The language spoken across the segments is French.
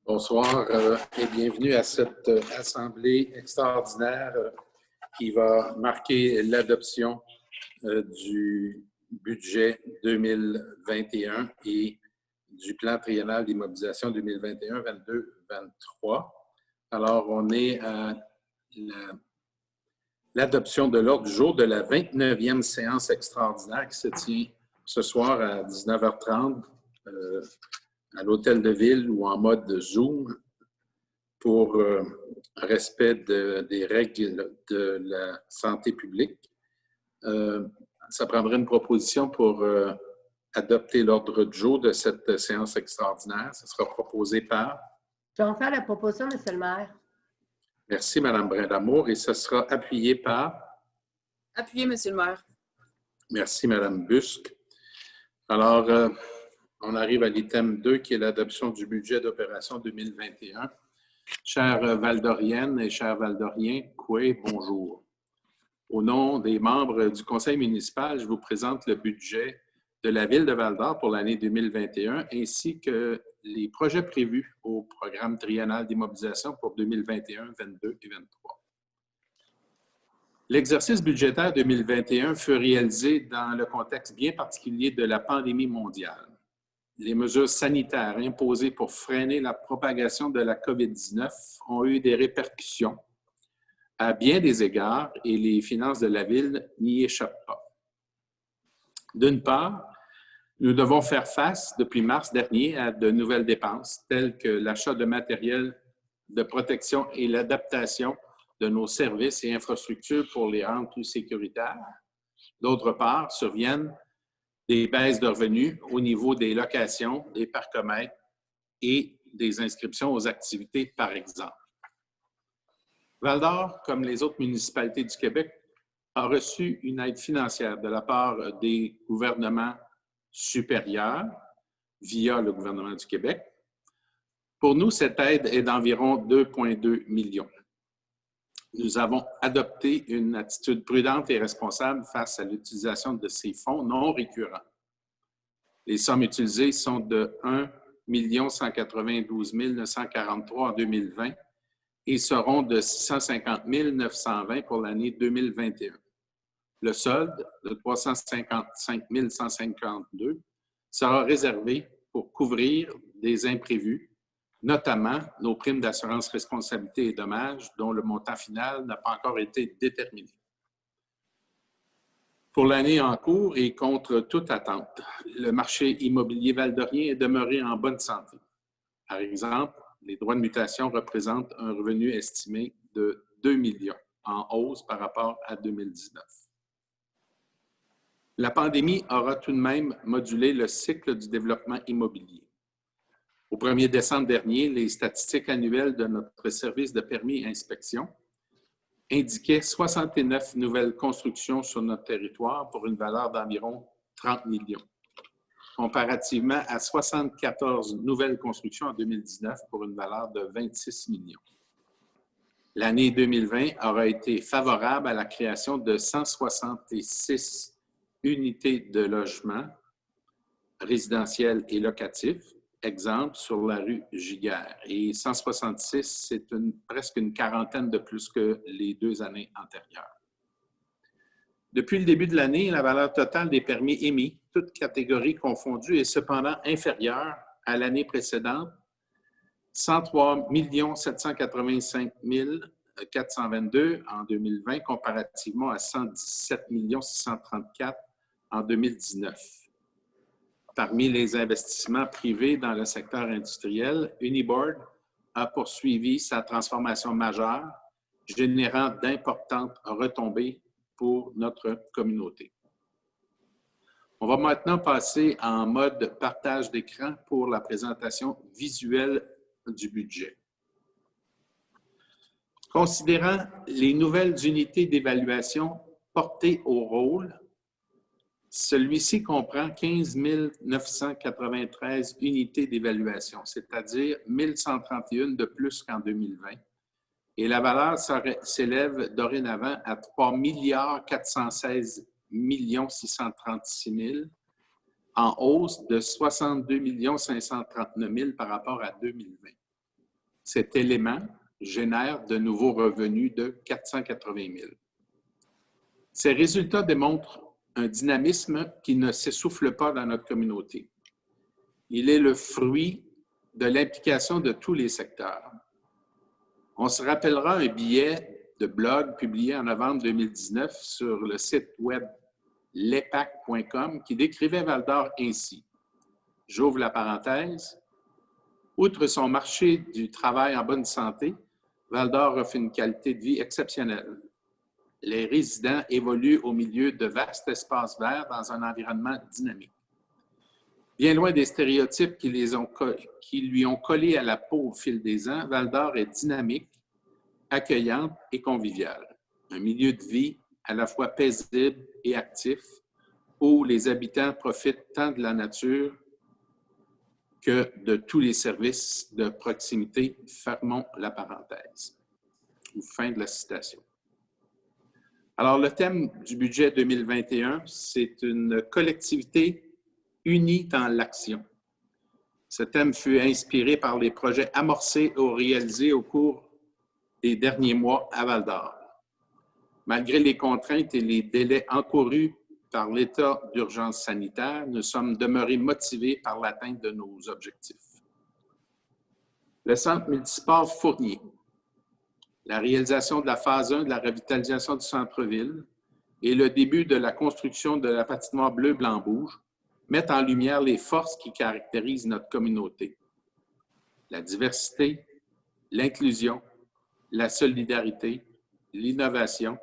Bonsoir et bienvenue à cette assemblée extraordinaire qui va marquer l'adoption du budget 2021 et du plan triennal d'immobilisation 2021, 22, 23. Alors, on est à l'adoption de l'ordre du jour de la 29e séance extraordinaire qui se tient ce soir à 19h30 à l'Hôtel de Ville ou en mode Zoom pour respect des règles de la santé publique. Ça prendrait une proposition pour adopter l'ordre du jour de cette séance extraordinaire. Ça sera proposé par... Je vais en faire la proposition, M. le maire. Merci, Mme Brindamour. Et ça sera appuyé par... Appuyé, M. le maire. Merci, Mme Busque. Alors, on arrive à l'item 2, qui est l'adoption du budget d'opération 2021. Chères Valdoriennes et chers Valdoriens, Coué, bonjour. Au nom des membres du conseil municipal, je vous présente le budget de la Ville de Val-d'Or pour l'année 2021 ainsi que les projets prévus au programme triennal d'immobilisation pour 2021, 22 et 23. L'exercice budgétaire 2021 fut réalisé dans le contexte bien particulier de la pandémie mondiale. Les mesures sanitaires imposées pour freiner la propagation de la COVID-19 ont eu des répercussions à bien des égards et les finances de la Ville n'y échappent pas. D'une part, nous devons faire face depuis mars dernier à de nouvelles dépenses telles que l'achat de matériel de protection et l'adaptation de nos services et infrastructures pour les rendre plus sécuritaires. D'autre part, surviennent des baisses de revenus au niveau des locations, des parcomètres et des inscriptions aux activités, par exemple. Val-d'Or, comme les autres municipalités du Québec, a reçu une aide financière de la part des gouvernements supérieurs via le gouvernement du Québec. Pour nous, cette aide est d'environ 2,2 millions. Nous avons adopté une attitude prudente et responsable face à l'utilisation de ces fonds non récurrents. Les sommes utilisées sont de 1 192 943 en 2020 et seront de 650 920 pour l'année 2021. Le solde de 355 152 sera réservé pour couvrir des imprévus, notamment nos primes d'assurance responsabilité et dommages dont le montant final n'a pas encore été déterminé. Pour l'année en cours et contre toute attente, le marché immobilier valdorien est demeuré en bonne santé. Par exemple, les droits de mutation représentent un revenu estimé de 2 millions, en hausse par rapport à 2019. La pandémie aura tout de même modulé le cycle du développement immobilier. Au 1er décembre dernier, les statistiques annuelles de notre service de permis et inspection indiquaient 69 nouvelles constructions sur notre territoire pour une valeur d'environ 30 millions, comparativement à 74 nouvelles constructions en 2019 pour une valeur de 26 millions. L'année 2020 aura été favorable à la création de 166 unités de logement résidentiels et locatifs, exemple sur la rue Giguère. Et 166, c'est presque une quarantaine de plus que les 2 années antérieures. Depuis le début de l'année, la valeur totale des permis émis, toutes catégories confondues, est cependant inférieure à l'année précédente, 103 785 422 en 2020, comparativement à 117 634 en 2019. Parmi les investissements privés dans le secteur industriel, Uniboard a poursuivi sa transformation majeure, générant d'importantes retombées pour notre communauté. On va maintenant passer en mode partage d'écran pour la présentation visuelle du budget. Considérant les nouvelles unités d'évaluation portées au rôle, celui-ci comprend 15 993 unités d'évaluation, c'est-à-dire 1131 de plus qu'en 2020. Et la valeur s'élève dorénavant à 3 416 636 000, en hausse de 62 539 000 par rapport à 2020. Cet élément génère de nouveaux revenus de 480 000. Ces résultats démontrent un dynamisme qui ne s'essouffle pas dans notre communauté. Il est le fruit de l'implication de tous les secteurs. On se rappellera un billet de blog publié en novembre 2019 sur le site web lepac.com qui décrivait Val-d'Or ainsi. J'ouvre la parenthèse. Outre son marché du travail en bonne santé, Val-d'Or offre une qualité de vie exceptionnelle. Les résidents évoluent au milieu de vastes espaces verts dans un environnement dynamique. Bien loin des stéréotypes qui lui ont collé à la peau au fil des ans, Val-d'Or est dynamique, accueillante et conviviale. Un milieu de vie à la fois paisible et actif, où les habitants profitent tant de la nature que de tous les services de proximité. Fermons la parenthèse. Fin de la citation. Alors, le thème du budget 2021, c'est une collectivité unie dans l'action. Ce thème fut inspiré par les projets amorcés ou réalisés au cours des derniers mois à Val-d'Or. Malgré les contraintes et les délais encourus par l'état d'urgence sanitaire, nous sommes demeurés motivés par l'atteinte de nos objectifs. Le centre multisport Fournier, la réalisation de la phase 1 de la revitalisation du centre-ville et le début de la construction de la patinoire bleu-blanc-rouge mettent en lumière les forces qui caractérisent notre communauté. La diversité, l'inclusion, la solidarité, l'innovation,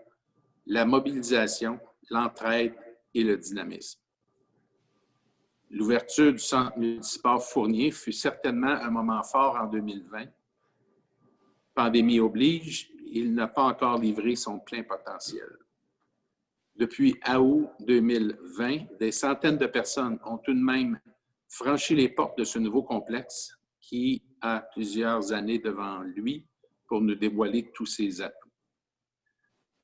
la mobilisation, l'entraide et le dynamisme. L'ouverture du centre multisport Fournier fut certainement un moment fort en 2020. Pandémie oblige, il n'a pas encore livré son plein potentiel. Depuis août 2020, des centaines de personnes ont tout de même franchi les portes de ce nouveau complexe qui a plusieurs années devant lui pour nous dévoiler tous ses atouts.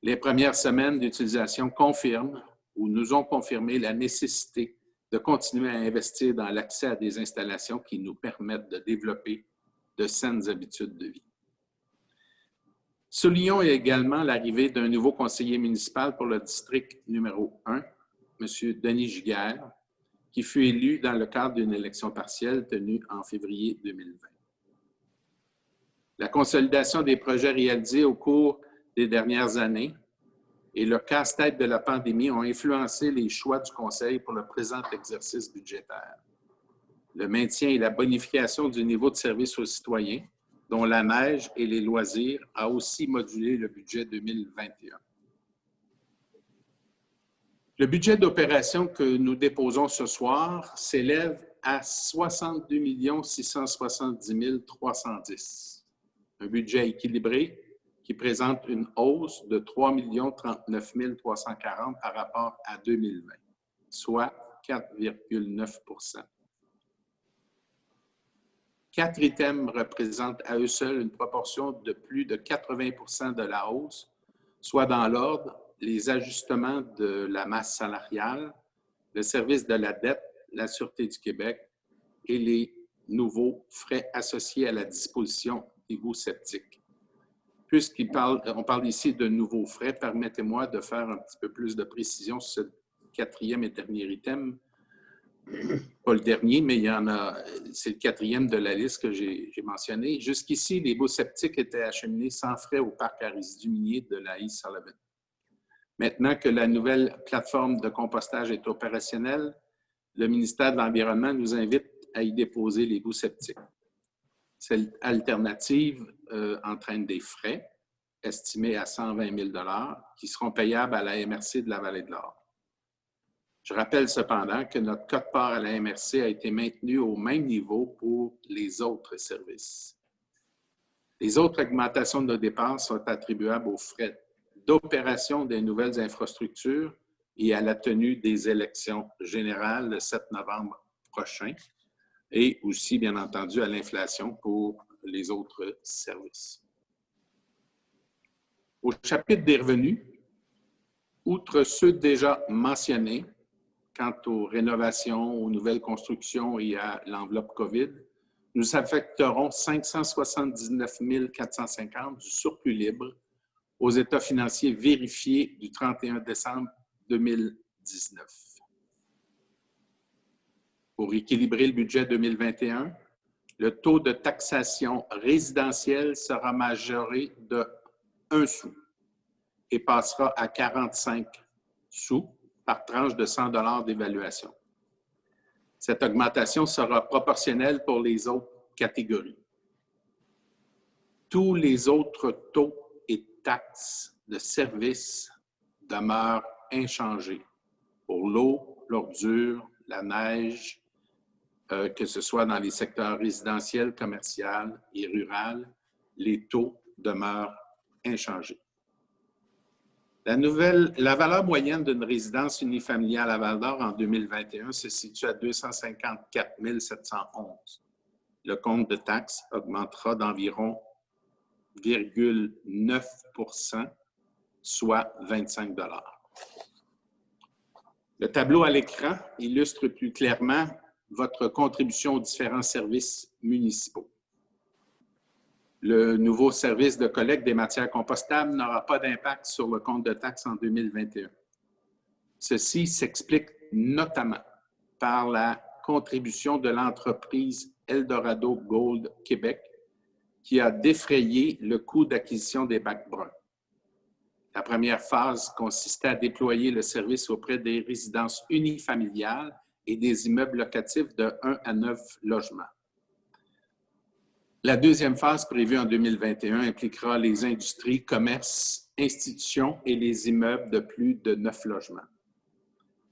Les premières semaines d'utilisation confirment ou nous ont confirmé la nécessité de continuer à investir dans l'accès à des installations qui nous permettent de développer de saines habitudes de vie. Soulignons également l'arrivée d'un nouveau conseiller municipal pour le district numéro 1, M. Denis Giguère, qui fut élu dans le cadre d'une élection partielle tenue en février 2020. La consolidation des projets réalisés au cours des dernières années et le casse-tête de la pandémie ont influencé les choix du Conseil pour le présent exercice budgétaire. Le maintien et la bonification du niveau de service aux citoyens, dont la neige et les loisirs, a aussi modulé le budget 2021. Le budget d'opération que nous déposons ce soir s'élève à 62 670 310. Un budget équilibré qui présente une hausse de 3 039 340 par rapport à 2020, soit 4,9 %. 4 items représentent à eux seuls une proportion de plus de 80 % de la hausse, soit dans l'ordre les ajustements de la masse salariale, le service de la dette, la Sûreté du Québec et les nouveaux frais associés à la disposition d'égouts septiques. Puisqu'on parle ici de nouveaux frais, permettez-moi de faire un petit peu plus de précision sur ce quatrième et dernier item. Pas le dernier, mais il y en a, c'est le quatrième de la liste que j'ai mentionné. Jusqu'ici, les égouts septiques étaient acheminés sans frais au parc à résidus miniers de la East Sullivan. Maintenant que la nouvelle plateforme de compostage est opérationnelle, le ministère de l'Environnement nous invite à y déposer les égouts septiques. Cette alternative entraîne des frais estimés à 120 000 $ qui seront payables à la MRC de la Vallée-de-l'Or. Je rappelle cependant que notre quote-part à la MRC a été maintenu au même niveau pour les autres services. Les autres augmentations de nos dépenses sont attribuables aux frais d'opération des nouvelles infrastructures et à la tenue des élections générales le 7 novembre prochain et aussi, bien entendu, à l'inflation pour les autres services. Au chapitre des revenus, outre ceux déjà mentionnés, quant aux rénovations, aux nouvelles constructions et à l'enveloppe COVID, nous affecterons 579 450 du surplus libre aux états financiers vérifiés du 31 décembre 2019. Pour équilibrer le budget 2021, le taux de taxation résidentielle sera majoré de 1 sou et passera à 45 sous par tranche de 100 $ d'évaluation. Cette augmentation sera proportionnelle pour les autres catégories. Tous les autres taux et taxes de services demeurent inchangés pour l'eau, l'ordure, la neige, que ce soit dans les secteurs résidentiels, commerciaux et rural, les taux demeurent inchangés. La valeur moyenne d'une résidence unifamiliale à Val-d'Or en 2021 se situe à 254 711. Le compte de taxes augmentera d'environ 0,9 %, soit 25 $. Le tableau à l'écran illustre plus clairement votre contribution aux différents services municipaux. Le nouveau service de collecte des matières compostables n'aura pas d'impact sur le compte de taxes en 2021. Ceci s'explique notamment par la contribution de l'entreprise Eldorado Gold Québec qui a défrayé le coût d'acquisition des bacs bruns. La première phase consistait à déployer le service auprès des résidences unifamiliales et des immeubles locatifs de 1 à 9 logements. La deuxième phase, prévue en 2021, impliquera les industries, commerces, institutions et les immeubles de plus de 9 logements.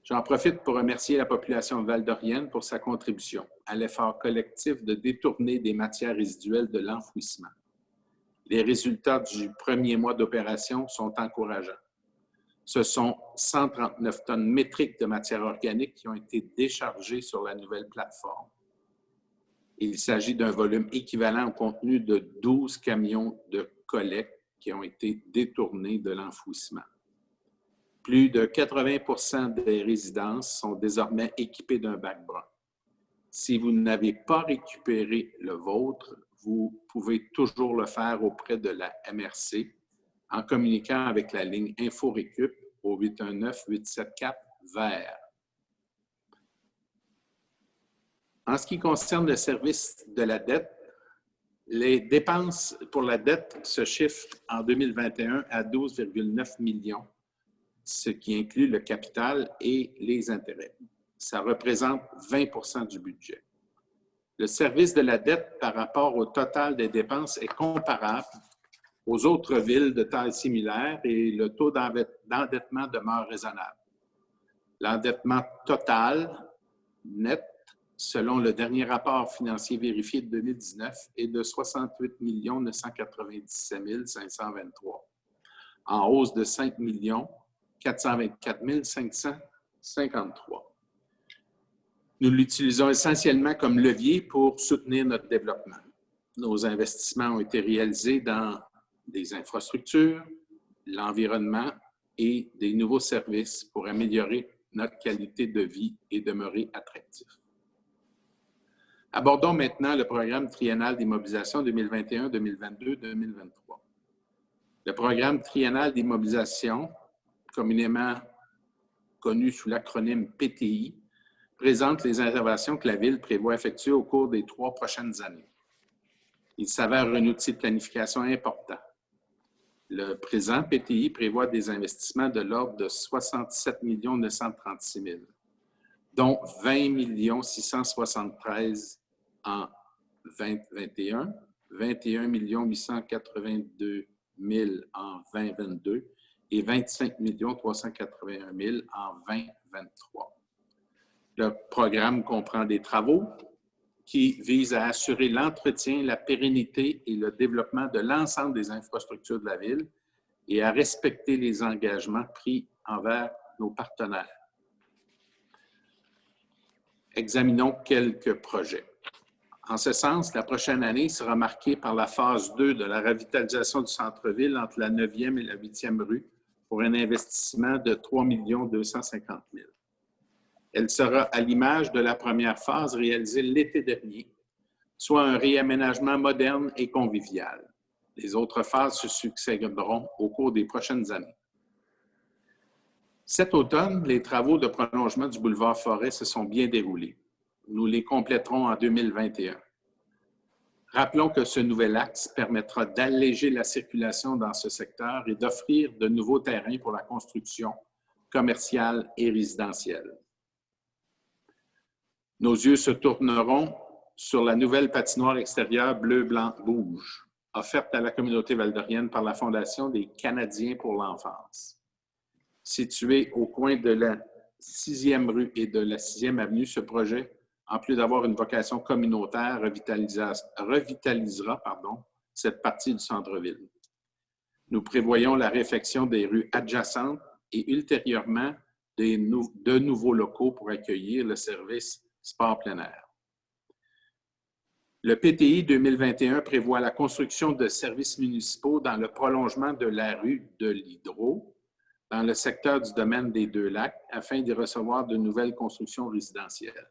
J'en profite pour remercier la population val-d'orienne pour sa contribution à l'effort collectif de détourner des matières résiduelles de l'enfouissement. Les résultats du premier mois d'opération sont encourageants. Ce sont 139 tonnes métriques de matière organique qui ont été déchargées sur la nouvelle plateforme. Il s'agit d'un volume équivalent au contenu de 12 camions de collecte qui ont été détournés de l'enfouissement. Plus de 80 % des résidences sont désormais équipées d'un bac brun. Si vous n'avez pas récupéré le vôtre, vous pouvez toujours le faire auprès de la MRC en communiquant avec la ligne InfoRécup au 819-874 vert. En ce qui concerne le service de la dette, les dépenses pour la dette se chiffrent en 2021 à 12,9 millions, ce qui inclut le capital et les intérêts. Ça représente 20 % du budget. Le service de la dette par rapport au total des dépenses est comparable aux autres villes de taille similaire et le taux d'endettement demeure raisonnable. L'endettement total net, selon le dernier rapport financier vérifié de 2019, est de 68 997 523, en hausse de 5 424 553. Nous l'utilisons essentiellement comme levier pour soutenir notre développement. Nos investissements ont été réalisés dans des infrastructures, l'environnement et des nouveaux services pour améliorer notre qualité de vie et demeurer attractif. Abordons maintenant le programme triennal d'immobilisation 2021-2022-2023. Le programme triennal d'immobilisation, communément connu sous l'acronyme PTI, présente les interventions que la Ville prévoit effectuer au cours des 3 prochaines années. Il s'avère un outil de planification important. Le présent PTI prévoit des investissements de l'ordre de 67 936 000, dont 20 673 en 2021, 21 882 000 en 2022 et 25 381 000 en 2023. Le programme comprend des travaux qui visent à assurer l'entretien, la pérennité et le développement de l'ensemble des infrastructures de la Ville et à respecter les engagements pris envers nos partenaires. Examinons quelques projets. En ce sens, la prochaine année sera marquée par la phase 2 de la revitalisation du centre-ville entre la 9e et la 8e rue pour un investissement de 3 250 000. Elle sera à l'image de la première phase réalisée l'été dernier soit un réaménagement moderne et convivial. Les autres phases se succéderont au cours des prochaines années. Cet automne, les travaux de prolongement du boulevard Forêt se sont bien déroulés. Nous les compléterons en 2021. Rappelons que ce nouvel axe permettra d'alléger la circulation dans ce secteur et d'offrir de nouveaux terrains pour la construction commerciale et résidentielle. Nos yeux se tourneront sur la nouvelle patinoire extérieure bleu-blanc-rouge, offerte à la communauté valdorienne par la Fondation des Canadiens pour l'enfance. Située au coin de la 6e rue et de la 6e avenue, ce projet, en plus d'avoir une vocation communautaire, revitalisera cette partie du centre-ville. Nous prévoyons la réfection des rues adjacentes et ultérieurement de nouveaux locaux pour accueillir le service sport plein air. Le PTI 2021 prévoit la construction de services municipaux dans le prolongement de la rue de l'Hydro, dans le secteur du domaine des Deux-Lacs, afin d'y recevoir de nouvelles constructions résidentielles.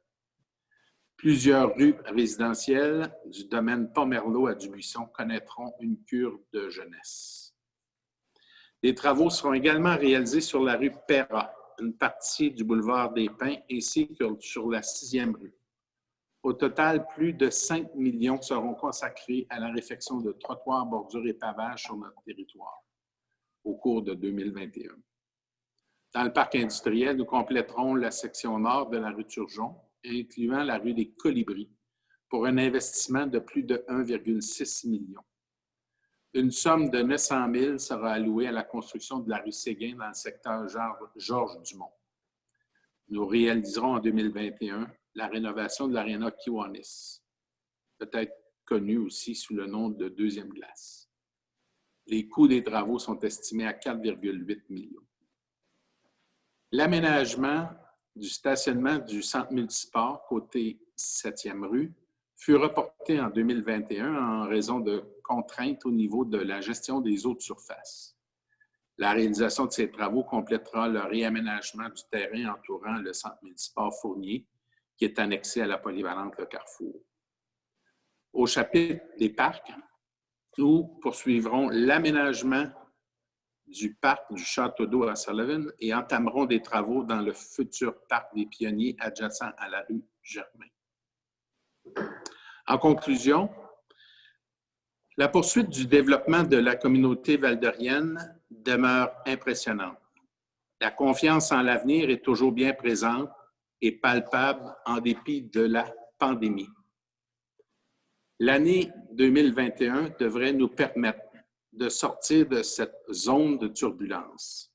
Plusieurs rues résidentielles du domaine Pomerleau à Dubuisson connaîtront une cure de jeunesse. Des travaux seront également réalisés sur la rue Perra, une partie du boulevard des Pins, ainsi que sur la 6e rue. Au total, plus de 5 millions seront consacrés à la réfection de trottoirs, bordures et pavages sur notre territoire au cours de 2021. Dans le parc industriel, nous compléterons la section nord de la rue Turgeon, incluant la rue des Colibris, pour un investissement de plus de 1,6 million. Une somme de 900 000 sera allouée à la construction de la rue Séguin dans le secteur Georges-Dumont. Nous réaliserons en 2021 la rénovation de l'aréna Kiwanis, peut-être connue aussi sous le nom de Deuxième Glace. Les coûts des travaux sont estimés à 4,8 millions. L'aménagement du stationnement du centre multisport côté 7e rue fut reporté en 2021 en raison de contraintes au niveau de la gestion des eaux de surface. La réalisation de ces travaux complétera le réaménagement du terrain entourant le centre multisport Fournier, qui est annexé à la polyvalente Le Carrefour. Au chapitre des parcs, nous poursuivrons l'aménagement du parc du Château d'eau à Sullivan et entameront des travaux dans le futur parc des Pionniers adjacent à la rue Germain. En conclusion, la poursuite du développement de la communauté valdorienne demeure impressionnante. La confiance en l'avenir est toujours bien présente et palpable en dépit de la pandémie. L'année 2021 devrait nous permettre de sortir de cette zone de turbulence.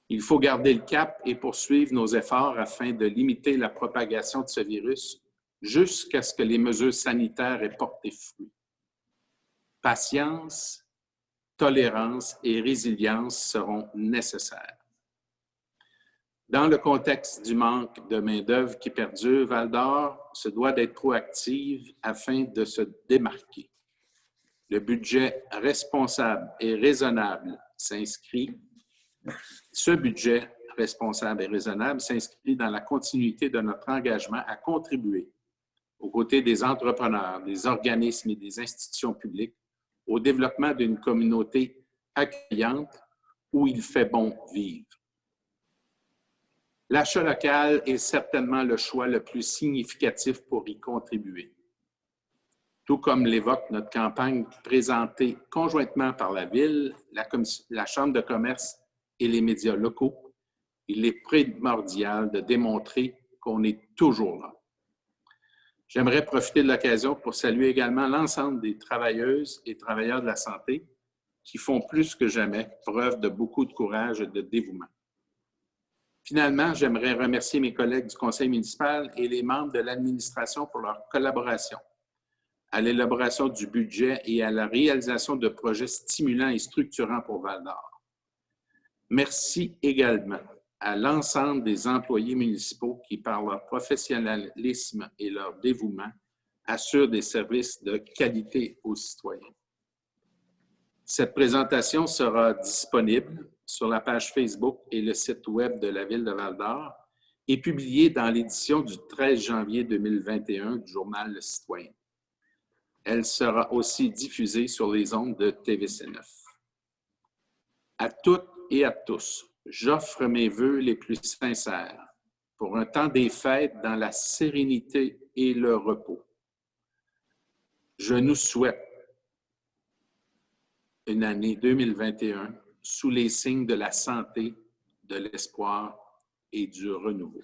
Il faut garder le cap et poursuivre nos efforts afin de limiter la propagation de ce virus jusqu'à ce que les mesures sanitaires aient porté fruit. Patience, tolérance et résilience seront nécessaires. Dans le contexte du manque de main-d'œuvre qui perdure, Val-d'Or se doit d'être proactive afin de se démarquer. Le budget responsable et raisonnable s'inscrit dans la continuité de notre engagement à contribuer aux côtés des entrepreneurs, des organismes et des institutions publiques au développement d'une communauté accueillante où il fait bon vivre. L'achat local est certainement le choix le plus significatif pour y contribuer. Tout comme l'évoque notre campagne présentée conjointement par la Ville, la Chambre de commerce et les médias locaux, il est primordial de démontrer qu'on est toujours là. J'aimerais profiter de l'occasion pour saluer également l'ensemble des travailleuses et travailleurs de la santé qui font plus que jamais preuve de beaucoup de courage et de dévouement. Finalement, j'aimerais remercier mes collègues du conseil municipal et les membres de l'administration pour leur collaboration à l'élaboration du budget et à la réalisation de projets stimulants et structurants pour Val-d'Or. Merci également à l'ensemble des employés municipaux qui, par leur professionnalisme et leur dévouement, assurent des services de qualité aux citoyens. Cette présentation sera disponible sur la page Facebook et le site Web de la Ville de Val-d'Or et publiée dans l'édition du 13 janvier 2021 du journal Le Citoyen. Elle sera aussi diffusée sur les ondes de TVC9. À toutes et à tous, j'offre mes vœux les plus sincères pour un temps des fêtes dans la sérénité et le repos. Je nous souhaite une année 2021 sous les signes de la santé, de l'espoir et du renouveau.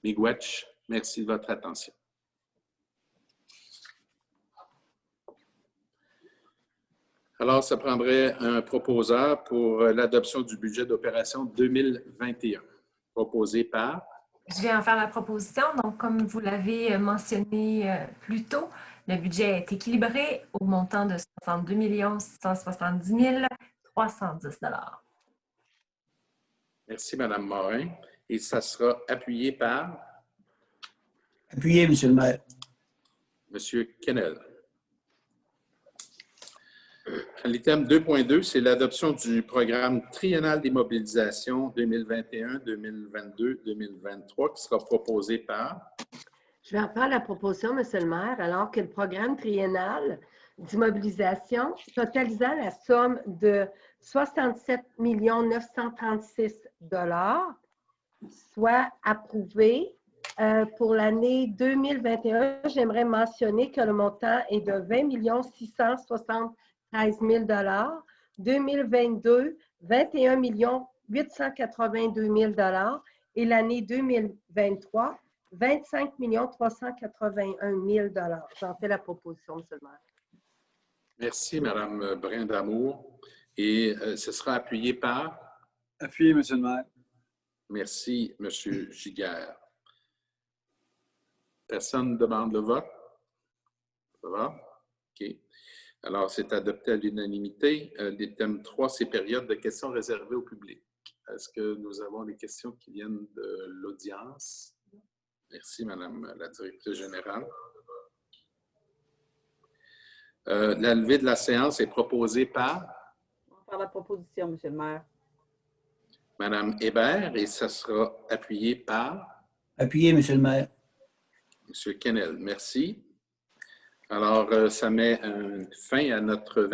Miigwech, merci de votre attention. Alors, ça prendrait un proposeur pour l'adoption du budget d'opération 2021, proposé par... Je vais en faire la proposition. Donc, comme vous l'avez mentionné plus tôt, le budget est équilibré au montant de 62 670 310 $. Merci, Mme Morin. Et ça sera appuyé par... Appuyé, M. le maire. M. Kennel. L'item 2.2, c'est l'adoption du programme triennal des mobilisations 2021, 2022, 2023 qui sera proposé par... Je vais en faire la proposition, M. le maire, alors que le programme triennal d'immobilisation totalisant la somme de 67 936 $ soit approuvé. Pour l'année 2021, j'aimerais mentionner que le montant est de 20 673 000 $. 2022, 21 882 000 $ et l'année 2023, 25 381 000 $. J'en fais la proposition, M. le maire. Merci, Mme Brindamour. Et ce sera appuyé par... Appuyé, M. le maire. Merci, M. Giguère. Personne ne demande le vote? Ça va? OK. Alors, c'est adopté à l'unanimité. L'item 3, c'est période de questions réservées au public. Est-ce que nous avons des questions qui viennent de l'audience? Merci, Madame la directrice générale. La levée de la séance est proposée par... Par la proposition, M. le maire. Madame Hébert, et ça sera appuyé par... Appuyé, M. le maire. M. Kennel. Merci. Alors, ça met fin à notre